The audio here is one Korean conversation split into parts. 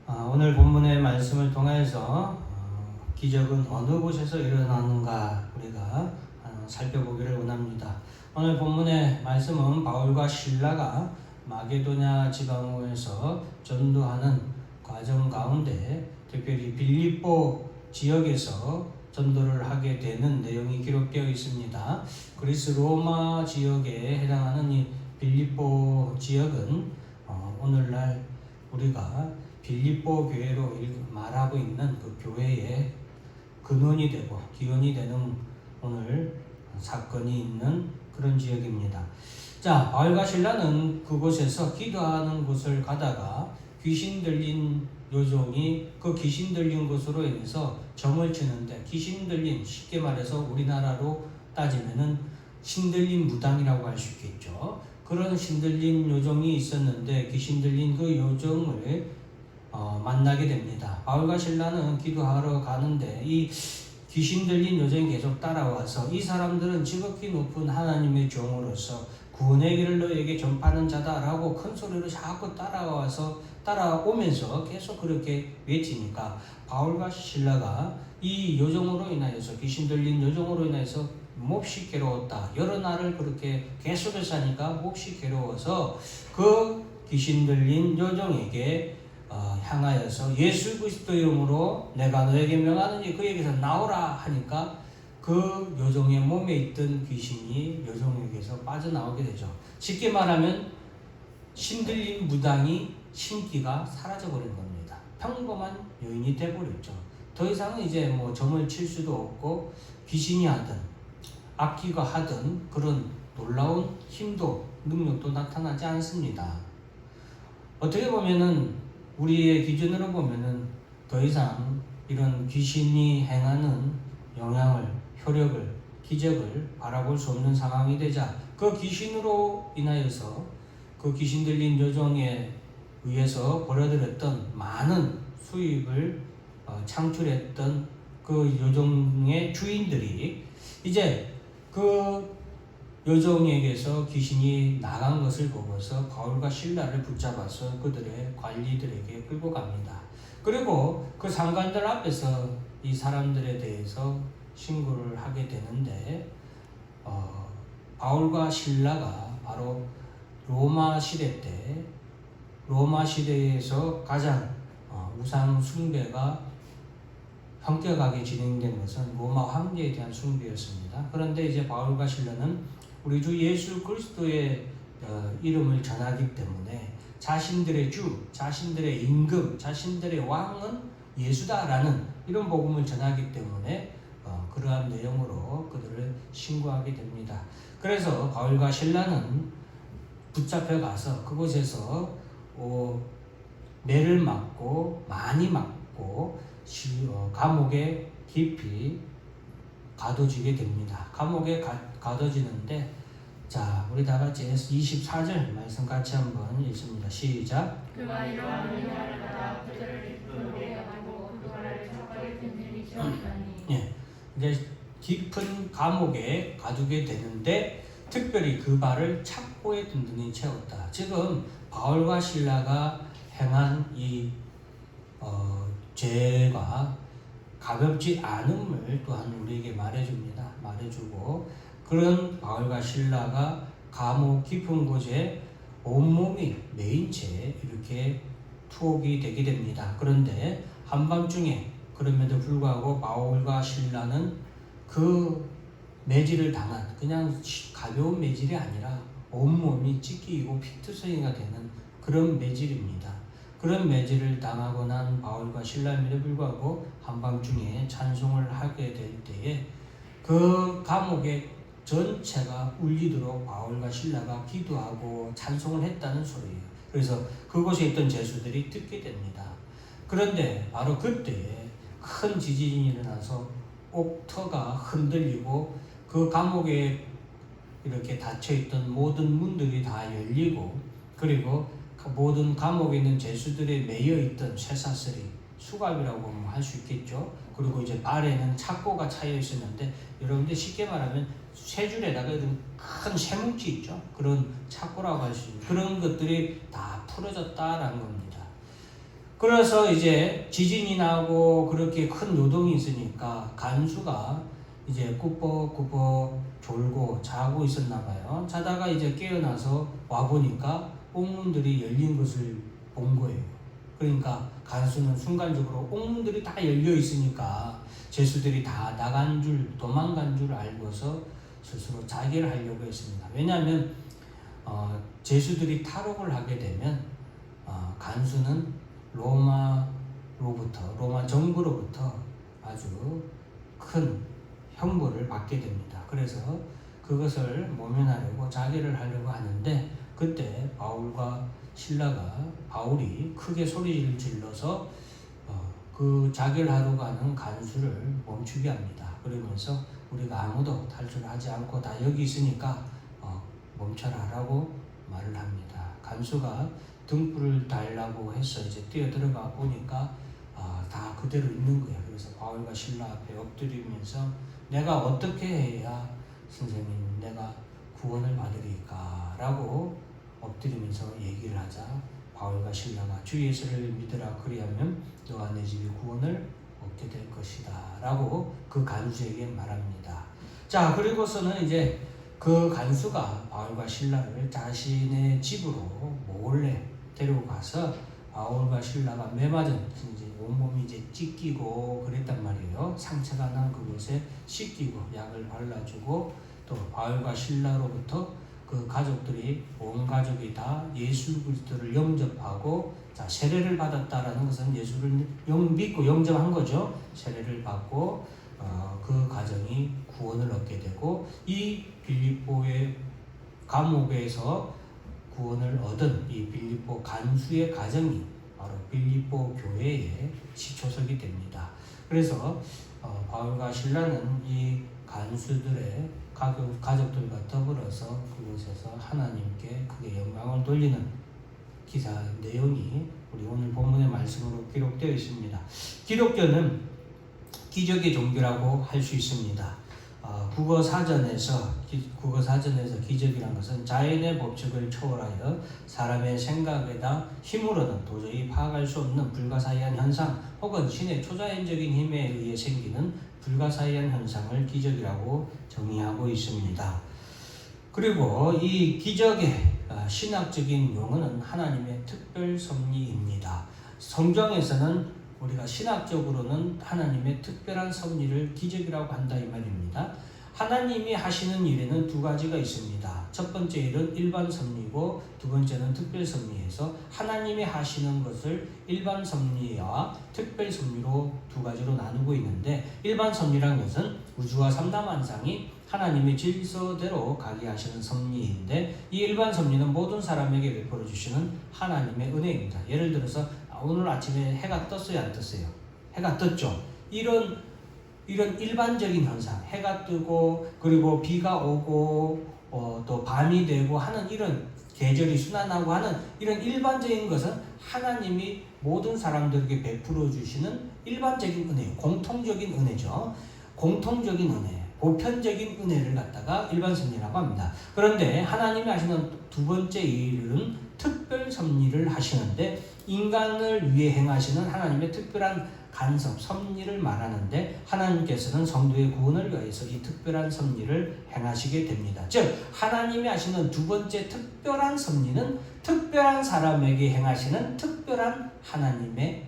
오늘 본문의 말씀을 통해서 기적은 어느 곳에서 일어나는가 우리가 살펴보기를 원합니다. 오늘 본문의 말씀은 바울과 실라가 마게도냐 지방에서 전도하는 과정 가운데 특별히 빌립보 지역에서 전도를 하게 되는 내용이 기록되어 있습니다. 그리스 로마 지역에 해당하는 이 빌립보 지역은 오늘날 우리가 빌립보 교회로 말하고 있는 그 교회의 근원이 되고 기원이 되는 오늘 사건이 있는 그런 지역입니다. 자, 바울과 실라는 그곳에서 기도하는 곳을 가다가 귀신 들린 요종이 그 귀신 들린 곳으로 인해서 점을 치는데, 귀신 들린, 쉽게 말해서 우리나라로 따지면은 신들린 무당이라고 할 수 있겠죠. 그런 신들린 요정이 있었는데 귀신 들린 그 요정을 만나게 됩니다. 바울과 실라는 기도하러 가는데 이 귀신 들린 요정이 계속 따라와서 이 사람들은 지극히 높은 하나님의 종으로서 구원의 길을 너에게 전파하는 자다라고 큰 소리로 자꾸 따라오면서 계속 그렇게 외치니까 바울과 실라가 이 요정으로 인하여서, 귀신 들린 요정으로 인해서 몹시 괴로웠다. 여러 날을 그렇게 계속해서 하니까 몹시 괴로워서 그 귀신 들린 요정에게 향하여서 예수 그리스도의 이름으로 내가 너에게 명하느니 그에게서 나오라 하니까 그 요정의 몸에 있던 귀신이 요정에게서 빠져나오게 되죠. 쉽게 말하면 신들린 무당이 신기가 사라져버린 겁니다. 평범한 여인이 돼버렸죠. 더 이상은 이제 뭐 점을 칠 수도 없고 귀신이 하든 악기가 하든 그런 놀라운 힘도 능력도 나타나지 않습니다. 어떻게 보면은 우리의 기준으로 보면은 더 이상 이런 귀신이 행하는 영향을, 효력을, 기적을 바라볼 수 없는 상황이 되자 그 귀신으로 인하여서 그 귀신 들린 요정에 의해서 벌어들였던 많은 수입을 창출했던 그 요정의 주인들이 이제 그 요정에게서 귀신이 나간 것을 보고서 바울과 실라를 붙잡아서 그들의 관리들에게 끌고 갑니다. 그리고 그 상관들 앞에서 이 사람들에 대해서 신고를 하게 되는데 바울과 실라가 바로 로마 시대에서 가장 우상 숭배가 현격하게 진행된 것은 로마 황제에 대한 숭배였습니다. 그런데 이제 바울과 실라는 우리 주 예수 그리스도의 이름을 전하기 때문에 자신들의 주, 자신들의 임금, 자신들의 왕은 예수다라는 이런 복음을 전하기 때문에 그러한 내용으로 그들을 신고하게 됩니다. 그래서 바울과 실라는 붙잡혀 가서 그곳에서 매를 맞고 많이 맞고 감옥에 깊이 가둬지게 됩니다. 감옥에 가둬지는데, 자, 우리 다 같이 24절 말씀 같이 한번 읽습니다. 시작. 그가 이러한 일을 하다가 그들을 깊은 하고 그들을 착하게 된 일이 되었다니. 예, 이제 깊은 감옥에 가두게 되는데 특별히 그 발을 착고에 든든히 채웠다. 지금 바울과 실라가 행한 이 죄가 가볍지 않음을 또한 우리에게 말해주고 그런 바울과 실라가 감옥 깊은 곳에 온몸이 메인 채 이렇게 투옥이 되게 됩니다. 그런데 한밤중에 그럼에도 불구하고 바울과 실라는 그 매질을 당한, 그냥 가벼운 매질이 아니라 온몸이 찢기고 피투성이가 되는 그런 매질입니다. 그런 매질을 당하고 난 바울과 실라임에도 불구하고 한밤중에 찬송을 하게 될 때에 그 감옥의 전체가 울리도록 바울과 실라가 기도하고 찬송을 했다는 소리예요. 그래서 그곳에 있던 죄수들이 듣게 됩니다. 그런데 바로 그때에 큰 지진이 일어나서 옥터가 흔들리고 그 감옥에 이렇게 닫혀있던 모든 문들이 다 열리고, 그리고 모든 감옥에 있는 죄수들에 매여있던 쇠사슬이, 수갑이라고 할 수 있겠죠. 그리고 이제 발에는 착고가 차여 있었는데, 여러분들 쉽게 말하면 쇠줄에다가 이런 큰 쇠뭉치 있죠. 그런 착고라고 할 수 있는 그런 것들이 다 풀어졌다라는 겁니다. 그래서 이제 지진이 나고 그렇게 큰 요동이 있으니까 간수가 이제 꾸벅꾸벅 졸고 자고 있었나 봐요. 자다가 이제 깨어나서 와 보니까 옥문들이 열린 것을 본 거예요. 그러니까 간수는 순간적으로 옥문들이 다 열려 있으니까 죄수들이 다 나간 줄, 도망간 줄 알고서 스스로 자결을 하려고 했습니다. 왜냐하면 죄수들이 탈옥을 하게 되면 간수는 로마 정부로부터 아주 큰 형벌을 받게 됩니다. 그래서 그것을 모면하려고 자결을 하려고 하는데 그때 바울과 신라가 바울이 크게 소리를 질러서 그 자결하러 가는 간수를 멈추게 합니다. 그러면서 우리가 아무도 탈출을 하지 않고 다 여기 있으니까 멈춰라 라고 말을 합니다. 간수가 등불을 달라고 해서 이제 뛰어 들어가 보니까 다 그대로 있는 거야. 그래서 바울과 신라 앞에 엎드리면서 내가 어떻게 해야 선생님 내가 구원을 받으리까 라고 엎드리면서 얘기를 하자 바울과 신라가 주 예수를 믿으라 그리하면 너와 내 집이 구원을 얻게 될 것이다 라고 그 간수에게 말합니다. 자, 그리고서는 이제 그 간수가 바울과 신라를 자신의 집으로 몰래 데리고 가서 바울과 신라가 매맞은 이제 온몸이 이제 찢기고 그랬단 말이에요. 상처가 난 그곳에 씻기고 약을 발라주고 또 바울과 신라로부터 그 가족들이 온 가족이 다 예수 그리스도를 영접하고 자 세례를 받았다라는 것은 예수를 믿고 영접한 거죠. 세례를 받고 그 가정이 구원을 얻게 되고 이 빌립보의 감옥에서 구원을 얻은 이 빌립보 간수의 가정이 바로 빌립보 교회의 시초석이 됩니다. 그래서 바울과 신라는 이 간수들의 가족들과 더불어서 그곳에서 하나님께 크게 영광을 돌리는 기사 내용이 우리 오늘 본문의 말씀으로 기록되어 있습니다. 기독교는 기적의 종교라고 할 수 있습니다. 국어 사전에서 기적이란 것은 자연의 법칙을 초월하여 사람의 생각에다 힘으로는 도저히 파악할 수 없는 불가사의한 현상 혹은 신의 초자연적인 힘에 의해 생기는 불가사의한 현상을 기적이라고 정의하고 있습니다. 그리고 이 기적의 신학적인 용어는 하나님의 특별 섭리입니다. 성경에서는 우리가 신학적으로는 하나님의 특별한 섭리를 기적이라고 한다 이 말입니다. 하나님이 하시는 일에는 두 가지가 있습니다. 첫 번째 일은 일반 섭리고 두 번째는 특별 섭리에서 하나님이 하시는 것을 일반 섭리와 특별 섭리로 두 가지로 나누고 있는데 일반 섭리란 것은 우주와 삼다만상이 하나님의 질서대로 가게 하시는 섭리인데 이 일반 섭리는 모든 사람에게 베풀어 주시는 하나님의 은혜입니다. 예를 들어서 오늘 아침에 해가 떴어요, 안 떴어요? 해가 떴죠. 이런 일반적인 현상, 해가 뜨고 그리고 비가 오고 또 밤이 되고 하는 이런 계절이 순환하고 하는 이런 일반적인 것은 하나님이 모든 사람들에게 베풀어 주시는 일반적인 은혜, 공통적인 은혜죠. 공통적인 은혜, 보편적인 은혜를 갖다가 일반 섭리라고 합니다. 그런데 하나님이 하시는 두 번째 일은 특별 섭리를 하시는데 인간을 위해 행하시는 하나님의 특별한 간섭, 섭리를 말하는데 하나님께서는 성도의 구원을 위해서 이 특별한 섭리를 행하시게 됩니다. 즉 하나님이 하시는 두 번째 특별한 섭리는 특별한 사람에게 행하시는 특별한 하나님의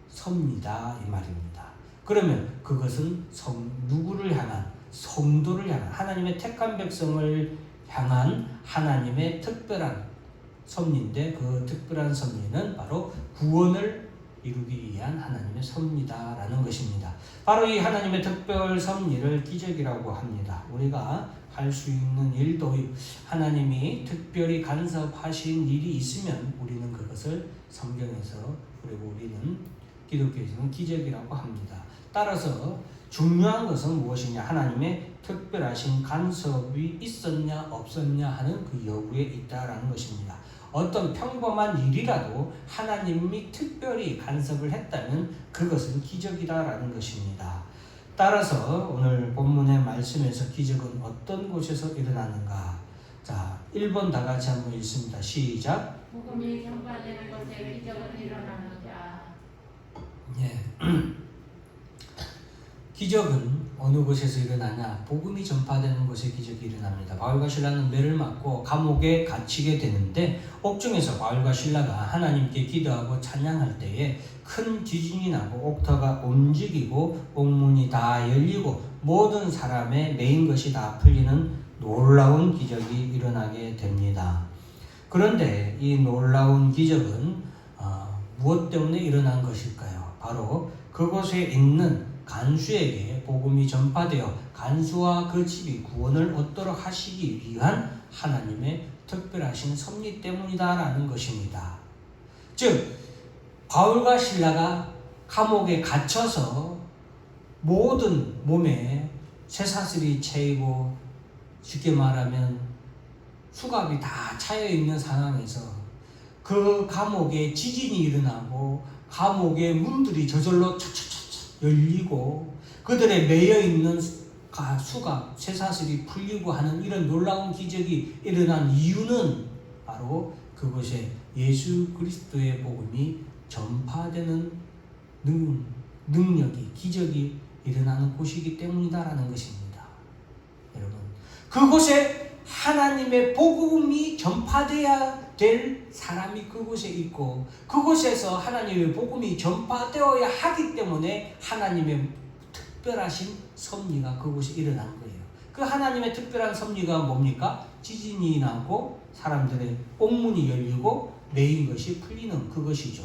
섭리다 이 말입니다. 그러면 그것은 누구를 향한? 성도를 향한 하나님의 택한 백성을 향한 하나님의 특별한 섭리인데 그 특별한 섭리는 바로 구원을 이루기 위한 하나님의 섭리다라는 것입니다. 바로 이 하나님의 특별 섭리를 기적이라고 합니다. 우리가 할 수 있는 일도 하나님이 특별히 간섭하신 일이 있으면 우리는 그것을 성경에서 그리고 우리는 기독교에서는 기적이라고 합니다. 따라서 중요한 것은 무엇이냐? 하나님의 특별하신 간섭이 있었냐 없었냐 하는 그 여부에 있다라는 것입니다. 어떤 평범한 일이라도 하나님이 특별히 간섭을 했다면 그것은 기적이다라는 것입니다. 따라서 오늘 본문의 말씀에서 기적은 어떤 곳에서 일어나는가? 자, 1번 다 같이 한번 읽습니다. 시작. 복음이 전파되는 것에 기적은 일어나는가. 예. 기적은 어느 곳에서 일어나냐? 복음이 전파되는 곳에 기적이 일어납니다. 바울과 신라는 매를 맞고 감옥에 갇히게 되는데 옥중에서 바울과 신라가 하나님께 기도하고 찬양할 때에 큰 지진이 나고 옥터가 움직이고 옥문이 다 열리고 모든 사람의 매인 것이 다 풀리는 놀라운 기적이 일어나게 됩니다. 그런데 이 놀라운 기적은 무엇 때문에 일어난 것일까요? 바로 그곳에 있는 간수에게 복음이 전파되어 간수와 그 집이 구원을 얻도록 하시기 위한 하나님의 특별하신 섭리 때문이다라는 것입니다. 즉 바울과 실라가 감옥에 갇혀서 모든 몸에 쇠사슬이 채이고 쉽게 말하면 수갑이 다 차여 있는 상황에서 그 감옥에 지진이 일어나고 감옥의 문들이 저절로 차차차차 열리고 그들의 매여 있는 수갑, 쇠사슬이 풀리고 하는 이런 놀라운 기적이 일어난 이유는 바로 그곳에 예수 그리스도의 복음이 전파되는 능력이, 기적이 일어나는 곳이기 때문이다라는 것입니다. 여러분, 그곳에 하나님의 복음이 전파되어야 될 사람이 그곳에 있고 그곳에서 하나님의 복음이 전파되어야 하기 때문에 하나님의 특별하신 섭리가 그곳에 일어난 거예요. 그 하나님의 특별한 섭리가 뭡니까? 지진이 나고 사람들의 옥문이 열리고 매인 것이 풀리는 그것이죠.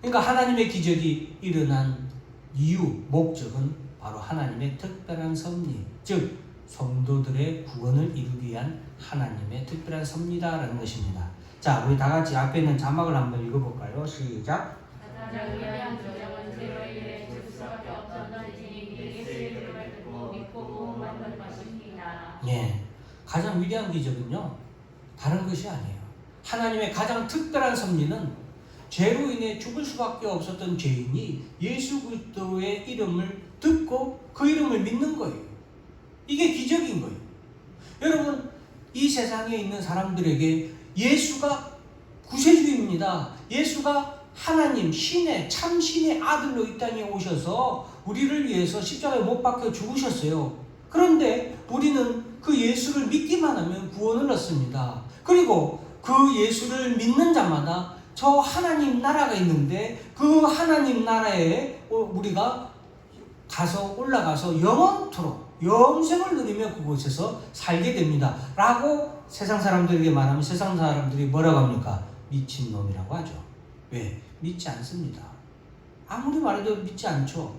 그러니까 하나님의 기적이 일어난 이유, 목적은 바로 하나님의 특별한 섭리, 즉 성도들의 구원을 이루기 위한 하나님의 특별한 섭리다라는 것입니다. 자, 우리 다 같이 앞에 있는 자막을 한번 읽어볼까요? 시작. 가장 위대한 기적은 죄로 인해 죽을 수밖에 없었던 죄인이 예수의 이름을 듣고 믿고 구원받는 것입니다. 예, 가장 위대한 기적은요 다른 것이 아니에요. 하나님의 가장 특별한 섭리는 죄로 인해 죽을 수밖에 없었던 죄인이 예수 그리스도의 이름을 듣고 그 이름을 믿는 거예요. 이게 기적인 거예요. 여러분, 이 세상에 있는 사람들에게 예수가 구세주입니다. 예수가 하나님, 신의, 참 신의 아들로 이 땅에 오셔서 우리를 위해서 십자가에 못 박혀 죽으셨어요. 그런데 우리는 그 예수를 믿기만 하면 구원을 얻습니다. 그리고 그 예수를 믿는 자마다 저 하나님 나라가 있는데 그 하나님 나라에 우리가 올라가서 영원토록 영생을 누리며 그곳에서 살게 됩니다. 라고 세상 사람들에게 말하면 세상 사람들이 뭐라고 합니까? 미친놈이라고 하죠. 왜? 믿지 않습니다. 아무리 말해도 믿지 않죠.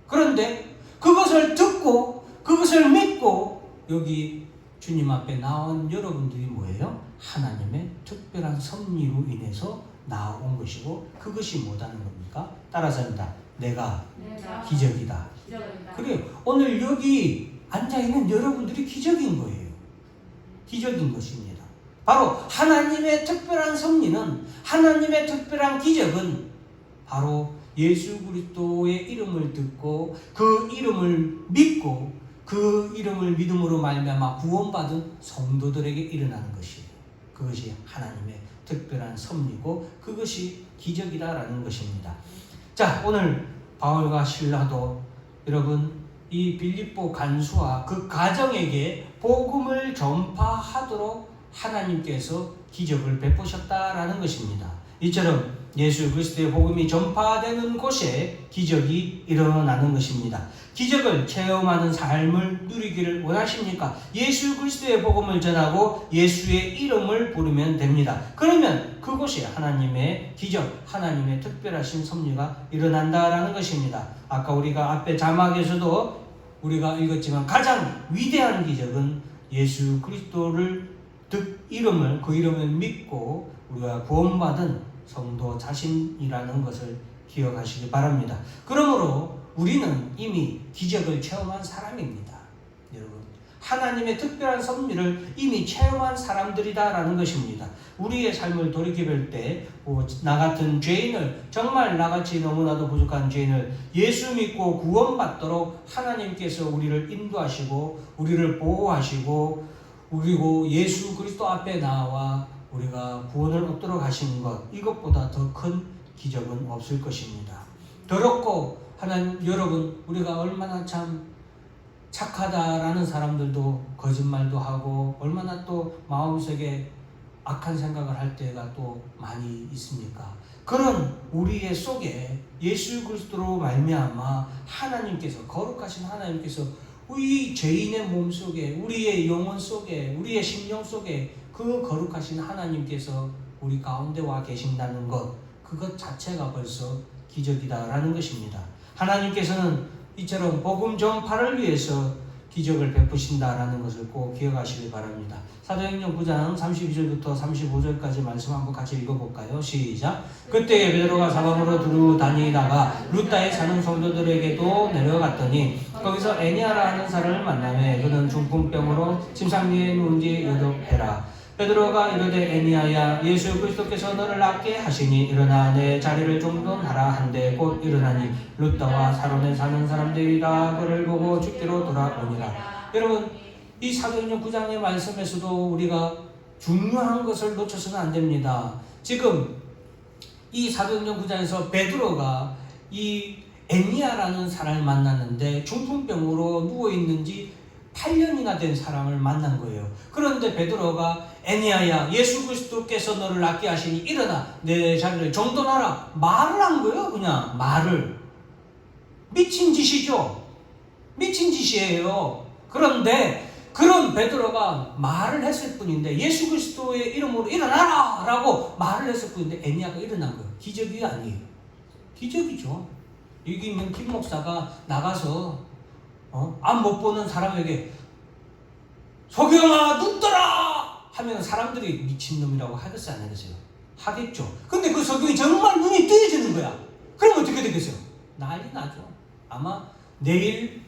그런데 그것을 듣고 그것을 믿고 여기 주님 앞에 나온 여러분들이 뭐예요? 하나님의 특별한 섭리로 인해서 나온 것이고 그것이 뭐라는 겁니까? 따라서 합니다. 내가 기적이다. 그래요. 오늘 여기 앉아있는 여러분들이 기적인 거예요. 기적인 것입니다. 바로 하나님의 특별한 섭리는, 하나님의 특별한 기적은 바로 예수 그리스도의 이름을 듣고 그 이름을 믿고 그 이름을 믿음으로 말미암아 구원받은 성도들에게 일어나는 것이에요. 그것이 하나님의 특별한 섭리고 그것이 기적이다라는 것입니다. 자, 오늘 바울과 실라도 여러분 이 빌립보 간수와 그 가정에게 복음을 전파하도록 하나님께서 기적을 베푸셨다라는 것입니다. 이처럼 예수 그리스도의 복음이 전파되는 곳에 기적이 일어나는 것입니다. 기적을 체험하는 삶을 누리기를 원하십니까? 예수 그리스도의 복음을 전하고 예수의 이름을 부르면 됩니다. 그러면 그곳에 하나님의 기적, 하나님의 특별하신 섭리가 일어난다라는 것입니다. 아까 우리가 앞에 자막에서도 우리가 읽었지만 가장 위대한 기적은 예수 그리스도를 그 이름을 믿고 우리가 구원받은 성도 자신이라는 것을 기억하시기 바랍니다. 그러므로 우리는 이미 기적을 체험한 사람입니다. 여러분, 하나님의 특별한 섭리를 이미 체험한 사람들이다라는 것입니다. 우리의 삶을 돌이켜볼 때 나 같은 죄인을, 정말 나같이 너무나도 부족한 죄인을 예수 믿고 구원받도록 하나님께서 우리를 인도하시고 우리를 보호하시고 그리고 예수 그리스도 앞에 나와 우리가 구원을 얻도록 하시는 것, 이것보다 더 큰 기적은 없을 것입니다. 더럽고 하나님, 여러분, 우리가 얼마나 참 착하다라는 사람들도 거짓말도 하고 얼마나 또 마음속에 악한 생각을 할 때가 또 많이 있습니까? 그런 우리의 속에 예수 그리스도로 말미암아 하나님께서, 거룩하신 하나님께서 우리 죄인의 몸 속에, 우리의 영혼 속에, 우리의 심령 속에 그 거룩하신 하나님께서 우리 가운데 와 계신다는 것, 그것 자체가 벌써 기적이다라는 것입니다. 하나님께서는 이처럼 복음 전파를 위해서 기적을 베푸신다라는 것을 꼭 기억하시길 바랍니다. 사도행전 9장 32절부터 35절까지 말씀 한번 같이 읽어볼까요? 시작. 그때 베드로가 사방으로 두루 다니다가 루다에 사는 성도들에게도 내려갔더니 거기서 애니아라 하는 사람을 만나매 그는 중풍병으로 침상위에 누운 지 여덟해라. 베드로가 이르되 애니아야, 예수 그리스도께서 너를 낫게 하시니 일어나 내 자리를 정돈하라 한데 곧 일어나니 루다와 사론에 사는 사람들이라 그를 보고 죽기로 돌아오니라. 여러분, 이 사도행전 9장의 말씀에서도 우리가 중요한 것을 놓쳐서는 안 됩니다. 지금 이 사도행전 9장에서 베드로가 이 애니아라는 사람을 만났는데 중풍병으로 누워있는지 8년이나 된 사람을 만난 거예요. 그런데 베드로가 애니아야, 예수 그리스도께서 너를 낫게 하시니 일어나 내 자리를 정돈하라, 말을 한 거예요. 그냥 말을. 미친 짓이죠. 미친 짓이에요. 그런데 그런 베드로가 말을 했을 뿐인데, 예수 그리스도의 이름으로 일어나라 라고 말을 했을 뿐인데 애니아가 일어난 거예요. 기적이 아니에요. 기적이죠. 여기 있는 김 목사가 나가서 앞 못 보는 사람에게 석영아 눈 떠라 하면 사람들이 미친놈이라고 하겠어요, 안 하겠어요? 하겠죠. 근데 그 석영이 정말 눈이 뜨여지는 거야. 그럼 어떻게 되겠어요? 난리 나죠. 아마 내일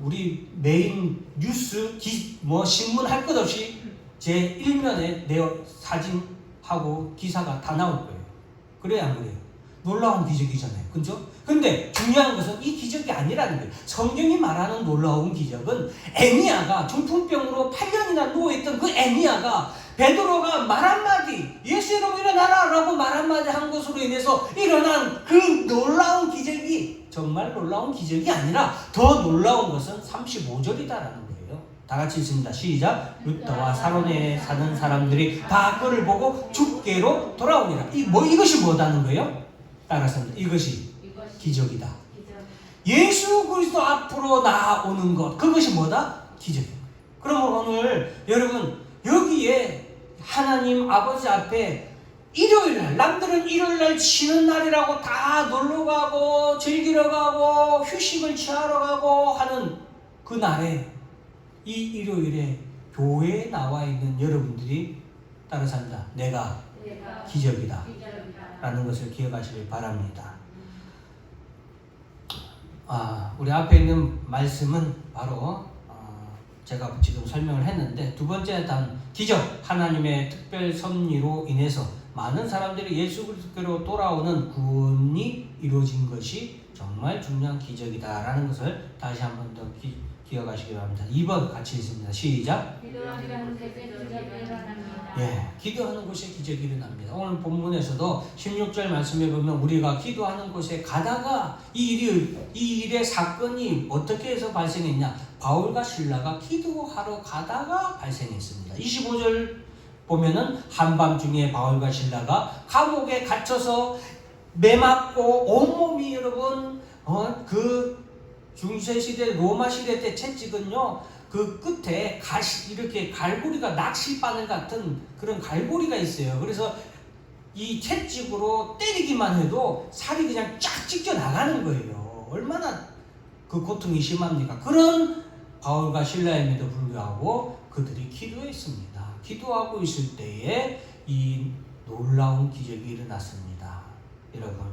우리 메인 뉴스 신문 할 것 없이 제 1면에 내 사진하고 기사가 다 나올 거예요. 그래야 안 그래요? 놀라운 기적이잖아요. 그죠? 근데 중요한 것은 이 기적이 아니라는 거예요. 성경이 말하는 놀라운 기적은 애니아가 중풍병으로 8년이나 누워있던 그 애니아가 베드로가 말 한마디, 예수 이름으로 일어나라 라고 말 한마디 한 것으로 인해서 일어난 그 놀라운 기적이 정말 놀라운 기적이 아니라 더 놀라운 것은 35절이다라는 거예요. 다 같이 읽습니다. 시작. 루다와 사론에 사는 사람들이 다 그를 보고 죽게로 돌아오니라. 이것이 뭐다는 거예요? 따라서 이것이 기적이다. 예수 그리스도 앞으로 나오는 것, 그것이 뭐다? 기적. 그러면 오늘 여러분 여기에 하나님 아버지 앞에 일요일날, 남들은 일요일날 쉬는 날이라고 다 놀러가고 즐기러 가고 휴식을 취하러 가고 하는 그 날에, 이 일요일에 교회에 나와 있는 여러분들이 따라서 한다. 내가 기적이다 라는 것을 기억하시길 바랍니다. 우리 앞에 있는 말씀은 바로 제가 지금 설명을 했는데, 두 번째 단 기적, 하나님의 특별 섭리로 인해서 많은 사람들이 예수 그리스도로 돌아오는 구원이 이루어진 것이 정말 중요한 기적이다라는 것을 다시 한 번 더 기억하시기 바랍니다. 2번 같이 읽습니다. 시작. 기도하는 곳에 기적이 일어납니다. 오늘 본문에서도 16절 말씀에 보면 우리가 기도하는 곳에 가다가 이 일의 사건이 어떻게 해서 발생했냐, 바울과 실라가 기도하러 가다가 발생했습니다. 25절 보면은 한밤중에 바울과 실라가 감옥에 갇혀서 매맞고 온몸이 여러분 그 중세시대 로마시대 때 채찍은요, 그 끝에 이렇게 갈고리가 낚싯바늘 같은 그런 갈고리가 있어요. 그래서 이 채찍으로 때리기만 해도 살이 그냥 쫙 찢겨 나가는 거예요. 얼마나 그 고통이 심합니까? 그런 바울과 실라임에도 불구하고 그들이 기도했습니다. 기도하고 있을 때에 이 놀라운 기적이 일어났습니다. 여러분,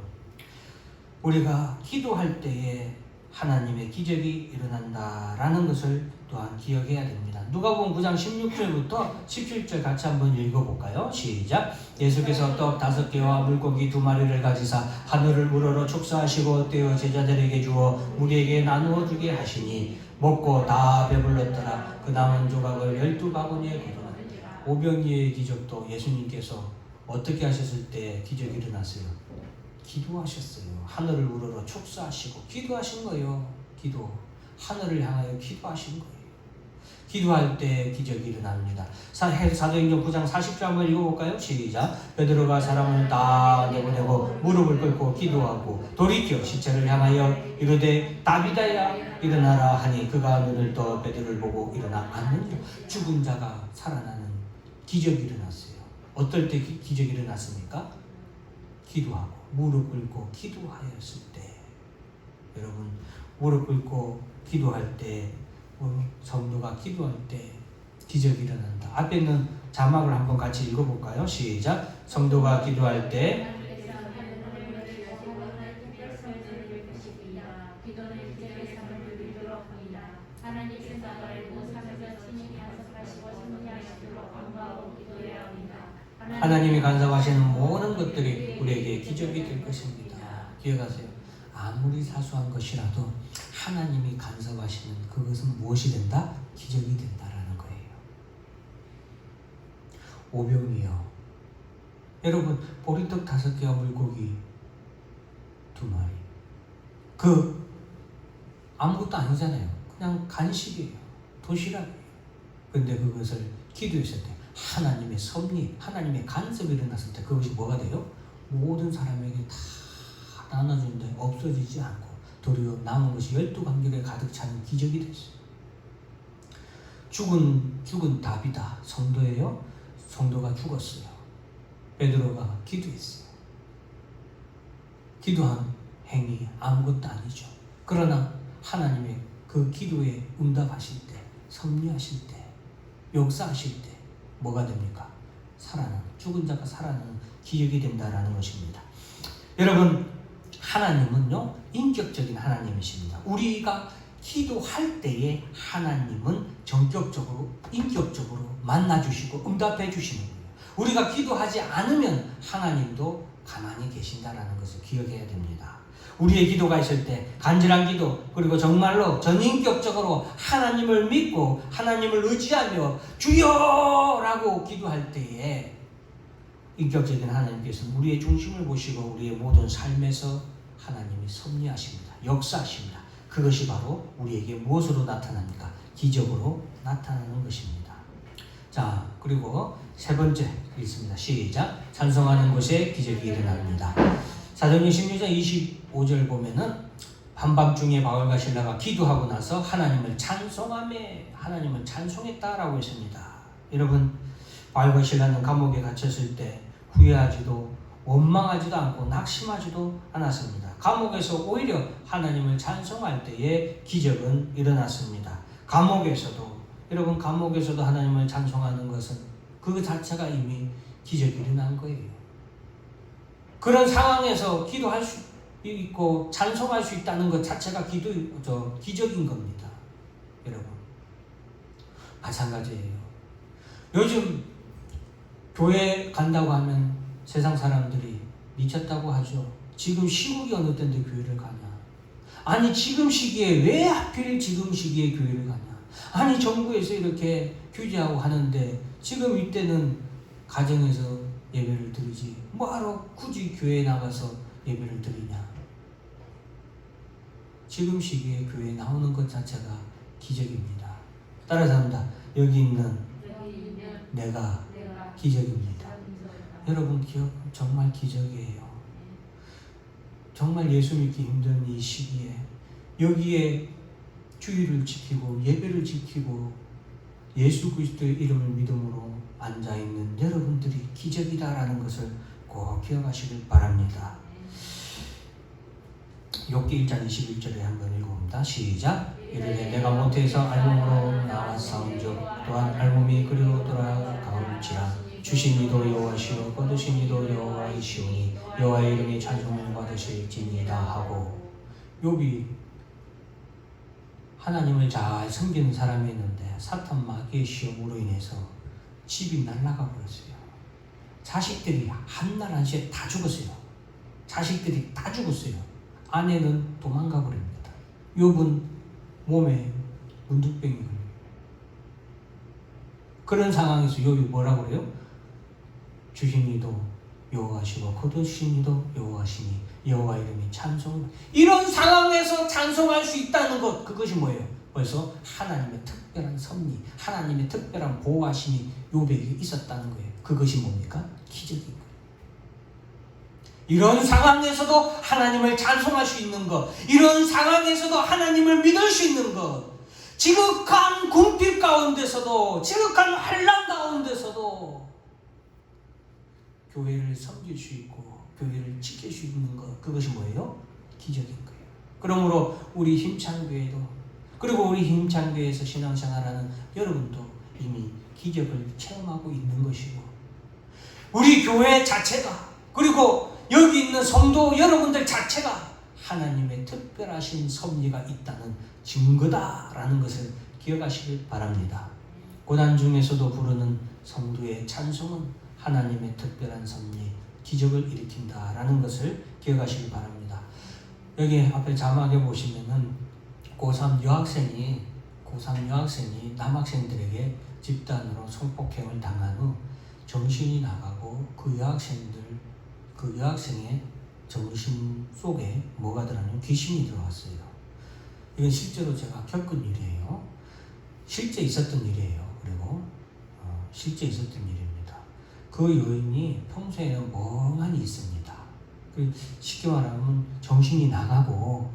우리가 기도할 때에 하나님의 기적이 일어난다라는 것을 또한 기억해야 됩니다. 누가복음 9장 16절부터 17절 같이 한번 읽어볼까요? 시작. 예수께서 떡 5개와 물고기 2마리를 가지사 하늘을 우러러 축사하시고 떼어 제자들에게 주어 무리에게 나누어 주게 하시니 먹고 다 배불렀더라. 그 남은 조각을 12바구니에 거두나. 오병이의 기적도 예수님께서 어떻게 하셨을 때 기적이 일어났어요? 기도하셨어요. 하늘을 우러러 축사하시고 기도하신 거예요. 기도. 하늘을 향하여 기도하신 거예요. 기도할 때 기적이 일어납니다. 사도행전 9장 40절 한번 읽어볼까요? 시작. 베드로가 사람을 다 내보내고 무릎을 꿇고 기도하고 돌이켜 시체를 향하여 이르되 다비다야 일어나라 하니 그가 눈을 떠 베드로를 보고 일어나 앉는지라. 죽은 자가 살아나는 기적이 일어났어요. 어떨 때 기적이 일어났습니까? 기도하고 무릎 꿇고 기도하였을 때. 여러분 무릎 꿇고 기도할 때 성도가 기도할 때 기적이 일어난다. 앞에 있는 자막을 한번 같이 읽어볼까요? 시작. 성도가 기도할 때 하나님이 간섭하시는 모든 것들이 우리에게 기적이 될 것입니다. 기억하세요. 아무리 사소한 것이라도 하나님이 간섭하시는 그것은 무엇이 된다? 기적이 된다라는 거예요. 오병이요. 여러분 보리떡 5개와 물고기 2마리. 그 아무것도 아니잖아요. 그냥 간식이에요. 도시락이에요. 근데 그것을 기도했을 때 하나님의 섭리, 하나님의 간섭이 일어났을 때 그것이 뭐가 돼요? 모든 사람에게 다 나눠주는데 없어지지 않고 도리어 남은 것이 12관절에 가득 차는 기적이 됐어요. 죽은 다비다. 성도예요. 성도가 죽었어요. 베드로가 기도했어요. 기도한 행위 아무것도 아니죠. 그러나 하나님의 그 기도에 응답하실 때, 섭리하실 때, 역사하실 때 뭐가 됩니까? 살아나는, 죽은 자가 살아나는 기적이 된다라는 것입니다. 여러분 하나님은요 인격적인 하나님이십니다. 우리가 기도할 때에 하나님은 전격적으로 인격적으로 만나주시고 응답해 주시는 거예요. 우리가 기도하지 않으면 하나님도 가만히 계신다라는 것을 기억해야 됩니다. 우리의 기도가 있을 때 간절한 기도 그리고 정말로 전인격적으로 하나님을 믿고 하나님을 의지하며 주여라고 기도할 때에 인격적인 하나님께서는 우리의 중심을 보시고 우리의 모든 삶에서 하나님이 섭리하십니다. 역사하십니다. 그것이 바로 우리에게 무엇으로 나타납니까? 기적으로 나타나는 것입니다. 자, 그리고 세 번째 있습니다. 시작. 찬송하는 곳에 기적이 일어납니다. 사도행전 16장 25절 보면은 한밤중에 바울과 실라가 기도하고 나서 하나님을 찬송했다라고 했습니다. 여러분 바울과 실라는 감옥에 갇혔을 때 후회하지도 원망하지도 않고 낙심하지도 않았습니다. 감옥에서 오히려 하나님을 찬송할 때에 기적은 일어났습니다. 감옥에서도 여러분 감옥에서도 하나님을 찬송하는 것은 그 자체가 이미 기적이 일어난 거예요. 그런 상황에서 기도할 수 있고 찬송할 수 있다는 것 자체가 기적인 겁니다. 여러분 마찬가지예요. 요즘 교회 간다고 하면 세상 사람들이 미쳤다고 하죠. 지금 시국이 어느 때인데 교회를 가냐. 아니 지금 시기에 왜 하필 지금 시기에 교회를 가냐. 아니 정부에서 이렇게 규제하고 하는데 지금 이때는 가정에서 예배를 드리지 뭐하러 굳이 교회에 나가서 예배를 드리냐. 지금 시기에 교회에 나오는 것 자체가 기적입니다. 따라서 합니다. 여기 있는 내가 기적입니다. 여러분 정말 기적이에요. 정말 예수 믿기 힘든 이 시기에 여기에 주의를 지키고 예배를 지키고 예수 그리스도의 이름을 믿음으로 앉아있는 여러분들이 기적이다라는 것을 꼭 기억하시길 바랍니다. 욥기 1장 21절에 한번 읽어봅니다. 시작. 이르되 내가 모태에서 알몸으로 나왔사온즉 또한 알몸이 그리로 돌아가올지라 주신 이도 여호와시오 거두신 이도 여호와이시오니 여호와의 이름이 찬송을 받으실지니이다 하고 욥이 하나님을 잘 섬기는 사람이었는데 사탄 마귀의 시험으로 인해서 집이 날아가 버렸어요. 자식들이 한날 한시에 다 죽었어요. 자식들이 다 죽었어요. 아내는 도망가 버립니다. 욥은 몸에 문둥병이 걸려요. 그런 상황에서 욥이 뭐라고 그래요? 주시니도 여호와시고 거두시니도 여호와시니 여호와 이름이 찬송. 이런 상황에서 찬송할 수 있다는 것, 그것이 뭐예요? 벌써 하나님의 특별한 섭리, 하나님의 특별한 보호하심이 욥에게 있었다는 거예요. 그것이 뭡니까? 기적인 거예요. 이런 상황에서도 하나님을 찬송할 수 있는 것, 이런 상황에서도 하나님을 믿을 수 있는 것, 지극한 궁핍 가운데서도, 지극한 환난 가운데서도 교회를 섬길 수 있고 교회를 지킬 수 있는 것, 그것이 뭐예요? 기적인 거예요. 그러므로 우리 힘찬 교회도, 그리고 우리 힘찬 교회에서 신앙생활하는 여러분도 이미 기적을 체험하고 있는 것이고, 우리 교회 자체가, 그리고 여기 있는 성도 여러분들 자체가 하나님의 특별하신 섭리가 있다는 증거다라는 것을 기억하시길 바랍니다. 고난 중에서도 부르는 성도의 찬송은 하나님의 특별한 섭리, 기적을 일으킨다라는 것을 기억하시길 바랍니다. 여기 앞에 자막에 보시면은 고3 여학생이 남학생들에게 집단으로 성폭행을 당한 후 정신이 나가고 그 여학생의 정신 속에 뭐가 들어가냐면 귀신이 들어왔어요. 이건 실제로 제가 겪은 일이에요. 실제 있었던 일이에요. 그리고 실제 있었던 일입니다. 그 여인이 평소에는 멍하니 있습니다. 쉽게 말하면 정신이 나가고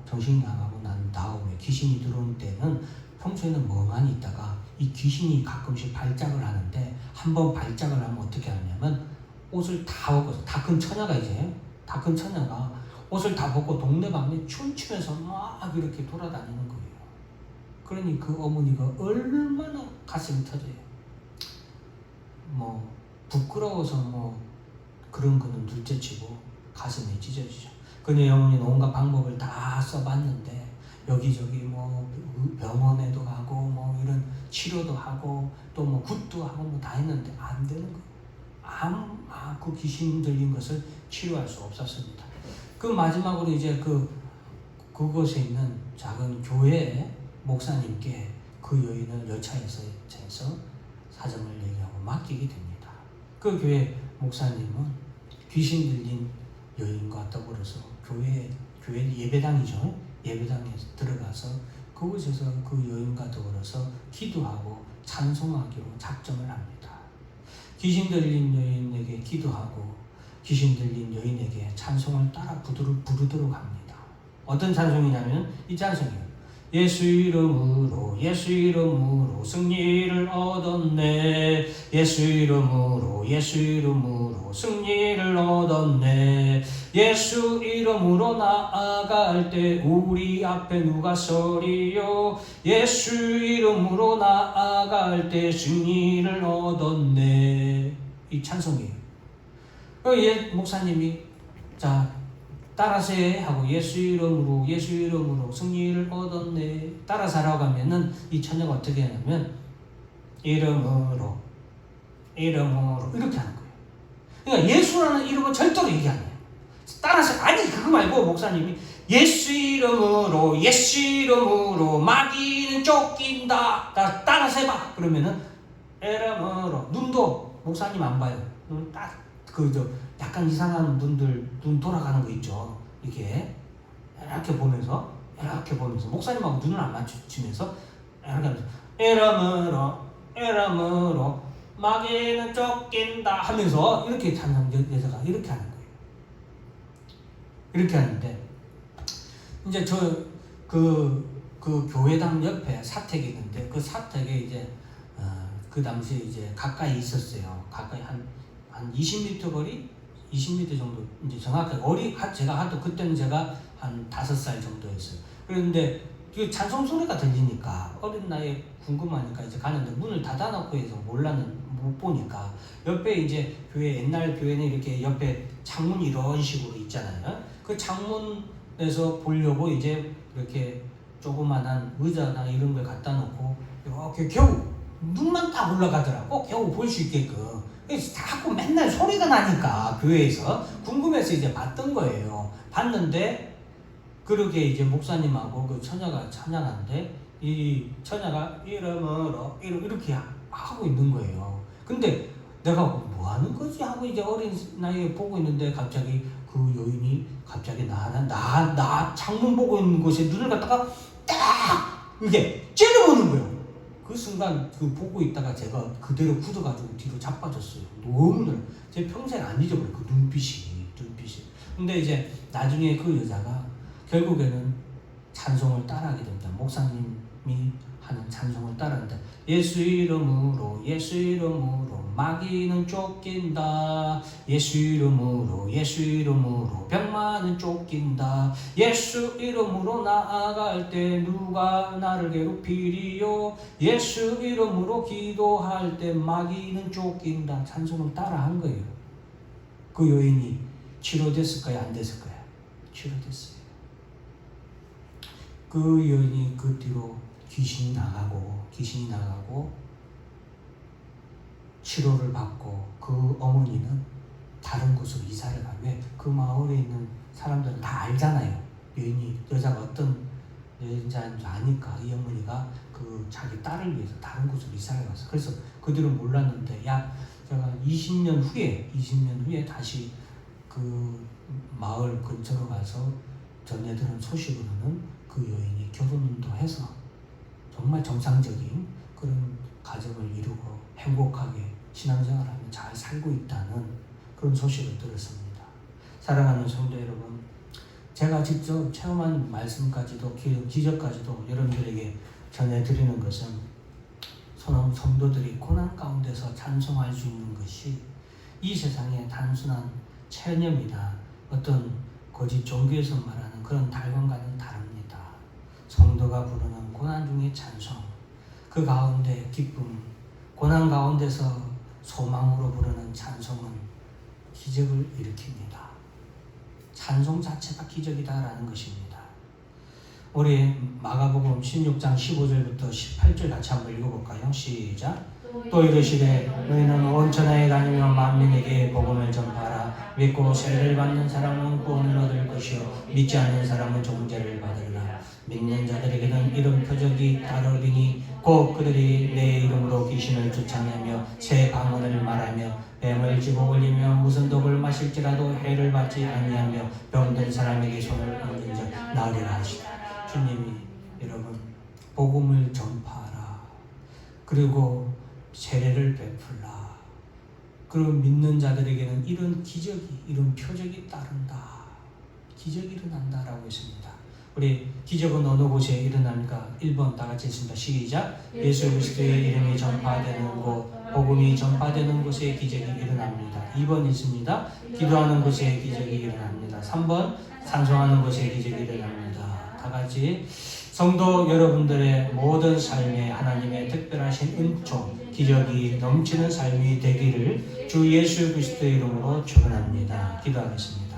난 다음에 귀신이 들어온 때는 평소에는 멍하니 있다가 이 귀신이 가끔씩 발작을 하는데, 한번 발작을 하면 어떻게 하냐면 옷을 다 벗고, 다 큰 처녀가 옷을 다 벗고 동네방네 춤추면서 막 이렇게 돌아다니는 거예요. 그러니 그 어머니가 얼마나 가슴이 터져요. 뭐 부끄러워서 뭐 그런 거는 둘째치고 가슴이 찢어지죠. 그녀의 어머니는 온갖 방법을 다 써봤는데 여기저기 뭐 병원에도 가고 뭐 이런 치료도 하고 또 뭐 굿도 하고 뭐 다 했는데 안 되는 거예요. 그 귀신 들린 것을 치료할 수 없었습니다. 그 마지막으로 이제 그곳에 있는 작은 교회 목사님께 그 여인을 여차해서 사정을 얘기하고 맡기게 됩니다. 그 교회 목사님은 귀신 들린 여인과 더불어서 교회 예배당이죠. 예배당에 들어가서 그곳에서 그 여인과 더불어서 기도하고 찬송하기로 작정을 합니다. 귀신 들린 여인에게 기도하고 귀신 들린 여인에게 찬송을 따라 부르도록 합니다. 어떤 찬송이냐면 이 찬송이에요. 예수 이름으로 승리를 얻었네. 예수 이름으로 승리를 얻었네. 예수 이름으로 나아갈 때 우리 앞에 누가 서리요. 예수 이름으로 나아갈 때 승리를 얻었네. 이 찬송이에요. 목사님이 따라서 해 하고 예수 이름으로 승리를 얻었네. 따라서 하라고 하면은 이 처녀가 어떻게 하냐면 이름으로 이렇게 하는 거예요. 그러니까 예수라는 이름은 절대로 얘기 안 해요. 따라서, 아니 그거 말고 목사님이 예수 이름으로 마귀는 쫓긴다. 따라서 해봐. 그러면은 이름으로, 눈도 목사님 안 봐요. 눈 딱 약간 이상한 분들 눈 돌아가는 거 있죠. 이렇게 보면서 목사님하고 눈을 안 맞추면서 이름으로 마귀는 쫓긴다 하면서 이렇게 찬양 여자가 이렇게 하는 거예요. 이렇게 하는데 이제 그 교회당 옆에 사택이 있는데 그 사택에 이제 그 당시에 이제 가까이 있었어요. 가까이 한 20m 거리? 20m 정도, 이제 정확하게 제가 그때는 제가 한 5살 정도였어요. 그런데 그 찬송 소리가 들리니까 어린 나이에 궁금하니까 이제 가는데 문을 닫아놓고 해서 못 보니까 옆에 이제 옛날 교회는 이렇게 옆에 창문이 이런 식으로 있잖아요. 그 창문에서 보려고 이제 이렇게 조그만한 의자나 이런 걸 갖다 놓고 이렇게 겨우 눈만 딱 올라가더라고. 겨우 볼 수 있게끔. 자꾸 맨날 소리가 나니까 교회에서 궁금해서 이제 봤던 거예요. 봤는데 그렇게 이제 목사님하고 그 처녀가 찬양하는데 이 처녀가 이름으로 이렇게 하고 있는 거예요. 근데 내가 뭐 하는 거지 하고 이제 어린 나이에 보고 있는데 갑자기 그 여인이 갑자기 나 창문 보고 있는 곳에 눈을 갖다가 딱 이게 째려보는 거예요. 그 순간 그 보고 있다가 제가 그대로 굳어가지고 뒤로 자빠졌어요. 너무 제 평생 안 잊어버려요. 그 눈빛이. 근데 이제 나중에 그 여자가 결국에는 찬송을 따라하게 됩니다. 목사님이 하는 찬송을 따라한다. 예수 이름으로 마귀는 쫓긴다. 예수 이름으로 병마는 쫓긴다. 예수 이름으로 나아갈 때 누가 나를 괴롭히리요. 예수 이름으로 기도할 때 마귀는 쫓긴다. 찬송을 따라한 거예요. 그 여인이 치료됐을까요? 안 됐을까요? 치료됐어요. 그 여인이 그 뒤로 귀신이 나가고 치료를 받고 그 어머니는 다른 곳으로 이사를 가요. 왜? 그 마을에 있는 사람들은 다 알잖아요. 여자가 어떤 여자인 줄 아니까 이 어머니가 그 자기 딸을 위해서 다른 곳으로 이사를 갔어요. 그래서 그 뒤로 몰랐는데 제가 20년 후에 다시 그 마을 근처로 가서 전해들은 소식으로는 그 여인이 결혼도 해서 정말 정상적인 그런 가정을 이루고 행복하게 신앙생활하며 잘 살고 있다는 그런 소식을 들었습니다. 사랑하는 성도 여러분, 제가 직접 체험한 말씀까지도 기적까지도 여러분들에게 전해드리는 것은 성도들이 고난 가운데서 찬송할 수 있는 것이 이 세상의 단순한 체념이나 어떤 거짓 종교에서 말하는 그런 달관과는 다릅니다. 성도가 부르는 고난 중의 찬송, 그 가운데 기쁨, 고난 가운데서 소망으로 부르는 찬송은 기적을 일으킵니다. 찬송 자체가 기적이다라는 것입니다. 우리 마가복음 16장 15절부터 18절 같이 한번 읽어볼까요? 시작. 또 이르시되 너희는 온 천하에 다니며 만민에게 복음을 전파하라. 믿고 세례를 받는 사람은 구원을 얻을 것이요 믿지 않는 사람은 종죄를 받으리라. 믿는 자들에게는 이런 표적이 따르리니 곧 그들이 내 이름으로 귀신을 쫓아내며 새 방언을 말하며 뱀을 집어올리며 무슨 독을 마실지라도 해를 받지 아니하며 병든 사람에게 손을 얹은 자 나으리라 하시다. 주님이 여러분 복음을 전파하라. 그리고 세례를 베풀라. 그리고 믿는 자들에게는 이런 기적이, 이런 표적이 따른다. 기적이 일어난다라고 했습니다. 우리 기적은 어느 곳에 일어납니까? 1번 다 같이 했습니다. 시작. 예수 그리스도의 이름이 전파되는 곳, 복음이 전파되는 곳에 기적이 일어납니다. 2번 있습니다. 기도하는 곳에 기적이 일어납니다. 3번 찬송하는 곳에 기적이 일어납니다. 다 같이 성도 여러분들의 모든 삶에 하나님의 특별하신 은총, 기적이 넘치는 삶이 되기를 주 예수 그리스도의 이름으로 축원합니다. 기도하겠습니다.